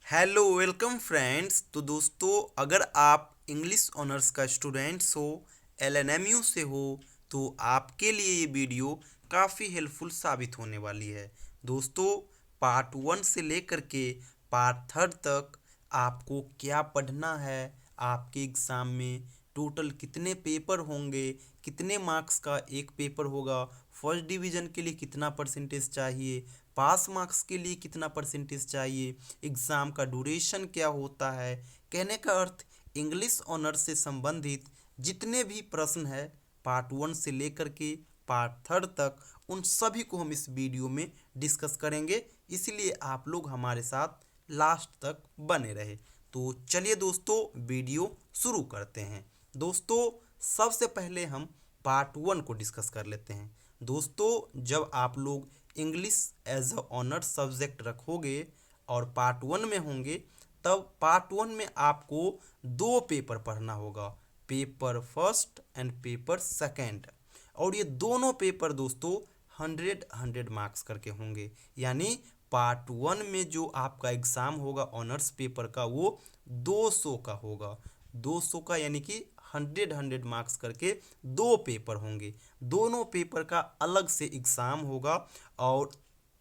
Hello welcome friends. तो दोस्तों, अगर आप इंग्लिश ऑनर्स का स्टूडेंट्स हो, एलएनएमयू से हो, तो आपके लिए ये वीडियो काफ़ी हेल्पफुल साबित होने वाली है। दोस्तों, पार्ट 1 से लेकर के पार्ट 3 तक आपको क्या पढ़ना है, आपके एग्ज़ाम में टोटल कितने पेपर होंगे, कितने मार्क्स का एक पेपर होगा, फर्स्ट डिवीज़न के लिए कितना परसेंटेज चाहिए, पास मार्क्स के लिए कितना परसेंटेज चाहिए, एग्ज़ाम का ड्यूरेशन क्या होता है। कहने का अर्थ, इंग्लिश ऑनर्स से संबंधित जितने भी प्रश्न है पार्ट 1 से लेकर के पार्ट 3 तक, उन सभी को हम इस वीडियो में डिस्कस करेंगे। इसलिए आप लोग हमारे साथ लास्ट तक बने रहे। तो चलिए दोस्तों, वीडियो शुरू करते हैं। दोस्तों, सबसे पहले हम पार्ट 1 को डिस्कस कर लेते हैं। दोस्तों, जब आप लोग English as a honour subject रखोगे और पार्ट 1 में होंगे, तब पार्ट 1 में आपको दो पेपर पढ़ना होगा, paper first and paper second. और ये दोनों पेपर दोस्तों 100 मार्क्स करके होंगे। यानी पार्ट 1 में जो आपका एग्ज़ाम होगा ऑनर्स पेपर का, वो 200 का होगा। 200 का यानी कि 100 मार्क्स करके दो पेपर होंगे। दोनों पेपर का अलग से एग्ज़ाम होगा और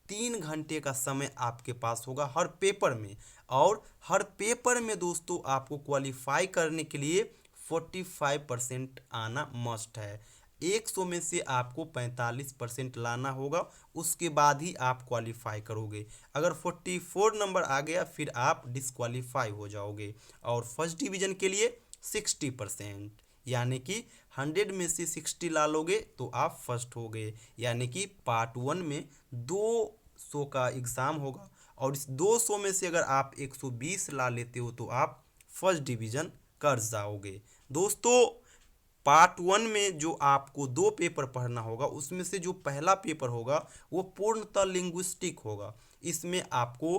3 घंटे का समय आपके पास होगा हर पेपर में। और हर पेपर में दोस्तों आपको क्वालिफाई करने के लिए 45% आना मस्ट है। 100 में से आपको 45% लाना होगा, उसके बाद ही आप क्वालिफाई करोगे। अगर 44 नंबर आ गया फिर आप डिसक्वालीफाई हो जाओगे। और फर्स्ट डिवीज़न के लिए 60%, यानी कि 100 में से 60 ला लोगे तो आप फर्स्ट हो गए। यानी कि पार्ट 1 में 200 का एग्ज़ाम होगा और इस 200 में से अगर आप 120 ला लेते हो तो आप फर्स्ट डिवीज़न कर जाओगे। दोस्तों, पार्ट 1 में जो आपको दो पेपर पढ़ना होगा, उसमें से जो पहला पेपर होगा वो पूर्णतः लिंग्विस्टिक होगा। इसमें आपको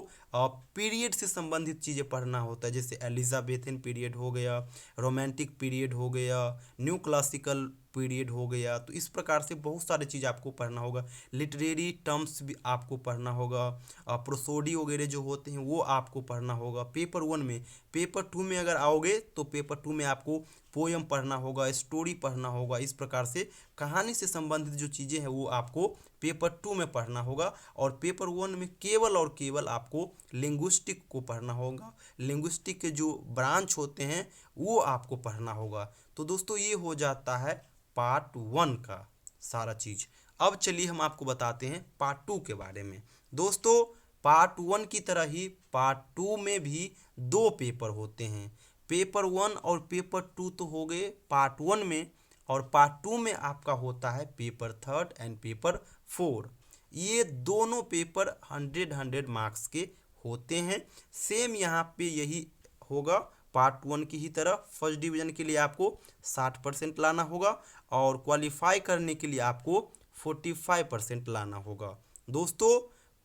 पीरियड से संबंधित चीज़ें पढ़ना होता है, जैसे एलिजाबेथन पीरियड हो गया, रोमांटिक पीरियड हो गया, न्यू क्लासिकल पीरियड हो गया। तो इस प्रकार से बहुत सारी चीज़ आपको पढ़ना होगा। लिटरेरी टर्म्स भी आपको पढ़ना होगा, प्रोसोडी वगैरह जो होते हैं वो आपको पढ़ना होगा पेपर 1 में। पेपर 2 में अगर आओगे तो पेपर 2 में आपको पोयम पढ़ना होगा, स्टोरी पढ़ना होगा। इस प्रकार से कहानी से संबंधित जो चीज़ें हैं वो आपको पेपर 2 में पढ़ना होगा। और पेपर 1 में केवल और केवल आपको लिंग्विस्टिक को पढ़ना होगा। लिंग्विस्टिक के जो ब्रांच होते हैं वो आपको पढ़ना होगा। तो दोस्तों, ये हो जाता है पार्ट 1 का सारा चीज़। अब चलिए हम आपको बताते हैं पार्ट 2 के बारे में। दोस्तों, पार्ट 1 की तरह ही पार्ट 2 में भी दो पेपर होते हैं। पेपर 1 और पेपर 2 तो हो गए पार्ट 1 में, और पार्ट 2 में आपका होता है पेपर 3 एंड पेपर 4। ये दोनों पेपर 100 मार्क्स के होते हैं। सेम यहाँ पे यही होगा पार्ट 1 की ही तरह। फर्स्ट डिवीज़न के लिए आपको 60% लाना होगा और क्वालिफाई करने के लिए आपको 45% लाना होगा। दोस्तों,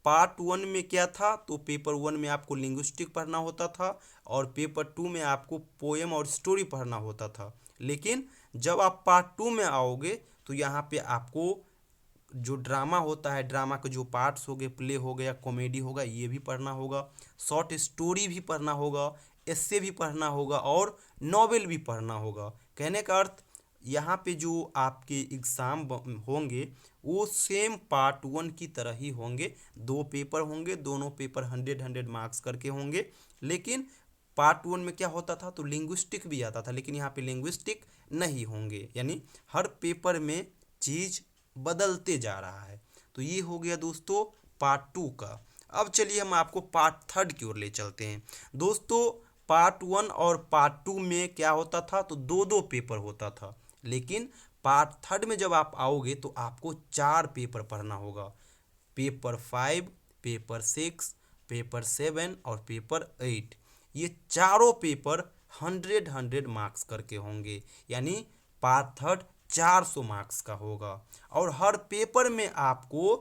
पार्ट 1 में क्या था, तो पेपर 1 में आपको लिंग्विस्टिक पढ़ना होता था और पेपर 2 में आपको पोएम और स्टोरी पढ़ना होता था। लेकिन जब आप पार्ट 2 में आओगे तो यहाँ पे आपको जो ड्रामा होता है, ड्रामा के जो पार्ट्स हो गए, प्ले हो गया, कॉमेडी होगा, ये भी पढ़ना होगा, शॉर्ट स्टोरी भी पढ़ना होगा, एस्से भी पढ़ना होगा और नॉवेल भी पढ़ना होगा। कहने का अर्थ, यहाँ पे जो आपके एग्ज़ाम होंगे वो सेम पार्ट 1 की तरह ही होंगे। दो पेपर होंगे, दोनों पेपर 100 मार्क्स करके होंगे। लेकिन पार्ट 1 में क्या होता था, तो लिंग्विस्टिक भी आता था, लेकिन यहाँ पे लिंग्विस्टिक नहीं होंगे। यानी हर पेपर में चीज़ बदलते जा रहा है। तो ये हो गया दोस्तों पार्ट 2 का। अब चलिए हम आपको पार्ट 3 की ओर ले चलते हैं। दोस्तों, पार्ट 1 और पार्ट 2 में क्या होता था, तो दो दो पेपर होता था। लेकिन पार्ट 3 में जब आप आओगे तो आपको 4 पेपर पढ़ना होगा, पेपर 5, पेपर 6, पेपर 7 और पेपर 8। ये चारों पेपर 100 मार्क्स करके होंगे। यानी पार्ट 3 400 मार्क्स का होगा और हर पेपर में आपको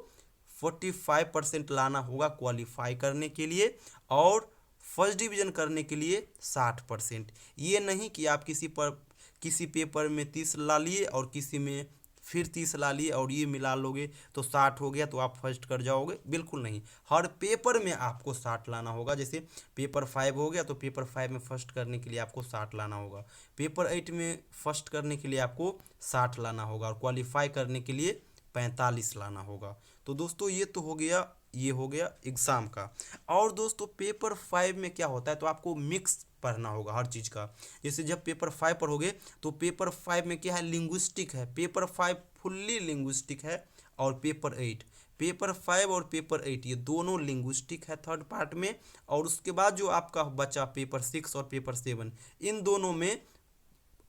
45% लाना होगा क्वालिफाई करने के लिए और फर्स्ट डिवीज़न करने के लिए 60%। ये नहीं कि आप किसी पेपर में 30 ला लिए और किसी में फिर 30 ला लिए और ये मिला लोगे तो 60 हो गया तो आप फर्स्ट कर जाओगे, बिल्कुल नहीं। हर पेपर में आपको 60 लाना होगा। जैसे पेपर 5 हो गया तो पेपर 5 में फर्स्ट करने के लिए आपको 60 लाना होगा, पेपर 8 में फर्स्ट करने के लिए आपको 60 लाना होगा और क्वालिफाई करने के लिए 45 लाना होगा। तो दोस्तों ये तो हो गया, ये हो गया एग्ज़ाम का। और दोस्तों पेपर 5 में क्या होता है, तो आपको मिक्स पढ़ना होगा हर चीज़ का। जैसे जब पेपर 5 पढ़ोगे तो पेपर 5 में क्या है, लिंग्विस्टिक है, पेपर 5 फुल्ली लिंग्विस्टिक है। और पेपर 5 और पेपर 8 ये दोनों लिंग्विस्टिक है थर्ड पार्ट में। और उसके बाद जो आपका बचा पेपर 6 और पेपर 7, इन दोनों में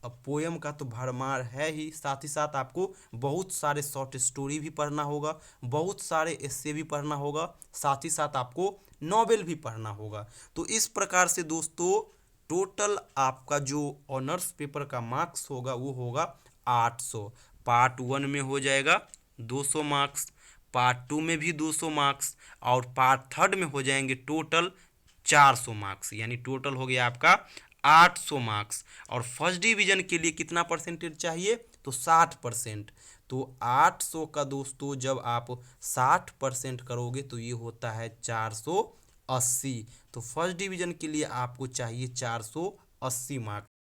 अब पोयम का तो भरमार है ही, साथ ही साथ आपको बहुत सारे शॉर्ट स्टोरी भी पढ़ना होगा, बहुत सारे एस्से भी पढ़ना होगा, साथ ही साथ आपको नॉवेल भी पढ़ना होगा। तो इस प्रकार से दोस्तों टोटल आपका जो ऑनर्स पेपर का मार्क्स होगा वो होगा 800। पार्ट 1 में हो जाएगा 200 मार्क्स, पार्ट 2 में भी 200 मार्क्स, और पार्ट 3 में हो जाएंगे टोटल 400 मार्क्स, यानी टोटल हो गया आपका 800 मार्क्स। और फर्स्ट डिवीजन के लिए कितना परसेंटेज चाहिए, तो 60%। तो 800 का दोस्तों जब आप 60% करोगे तो ये होता है 480। तो फर्स्ट डिवीजन के लिए आपको चाहिए 480 मार्क्स।